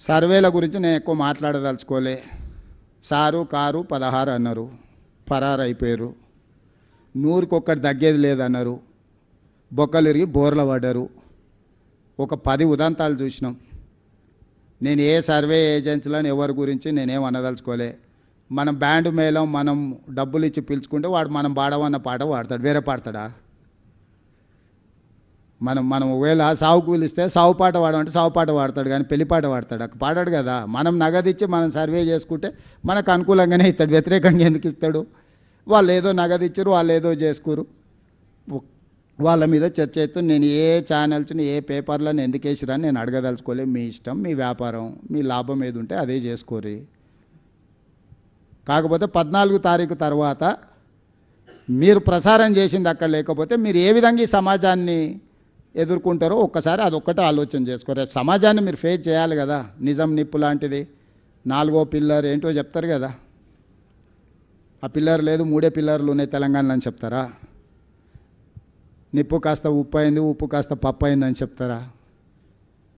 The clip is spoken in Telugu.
సర్వేల గురించి నేను ఎక్కువ మాట్లాడదలుచుకోలే. సారు కారు 16 అన్నారు, పరారు అయిపోయారు. నూరుకొక్కటి తగ్గేది లేదన్నారు, బొక్కలిరిగి బోర్ల పడ్డారు. ఒక 10 ఉదంతాలు చూసినాం. నేను ఏ సర్వే ఏజెన్సీలను ఎవరి గురించి నేనేం అనదలుచుకోలే. మనం బ్యాండ్ మేళం మనం డబ్బులు ఇచ్చి పిలుచుకుంటే వాడు మనం పాడవన్న పాట పాడతాడు, వేరే పాడతాడా? మనం ఒకవేళ సావు కూలిస్తే సావు పాట పాడమంటే సావు పాట పాడతాడు, కానీ పెళ్లి పాట పాడతాడు పాడాడు కదా. మనం నగదిచ్చి మనం సర్వే చేసుకుంటే మనకు అనుకూలంగానే ఇస్తాడు, వ్యతిరేకంగా ఎందుకు ఇస్తాడు? వాళ్ళు ఏదో నగదిచ్చారు, వాళ్ళు ఏదో చేసుకోరు, వాళ్ళ మీద చర్చ అవుతూ నేను ఏ ఛానల్స్ని ఏ పేపర్లను ఎందుకు వేసిరని నేను అడగదలుచుకోలే. మీ ఇష్టం, మీ వ్యాపారం, మీ లాభం ఏది ఉంటే అదే చేసుకోరి. కాకపోతే 14 తారీఖు తర్వాత మీరు ప్రసారం చేసింది అక్కడ లేకపోతే మీరు ఏ విధంగా ఈ సమాజాన్ని ఎదుర్కొంటారో ఒక్కసారి అదొక్కటే ఆలోచన చేసుకోరు. సమాజాన్ని మీరు ఫేస్ చేయాలి కదా. నిజం నిప్పు లాంటిది 4వ పిల్లర్ ఏంటో చెప్తారు కదా. ఆ పిల్లర్ లేదు, 3 పిల్లర్లు ఉన్నాయి తెలంగాణలో అని చెప్తారా? నిప్పు కాస్త ఉప్పు అయింది, ఉప్పు కాస్త పప్పు అయిందని చెప్తారా?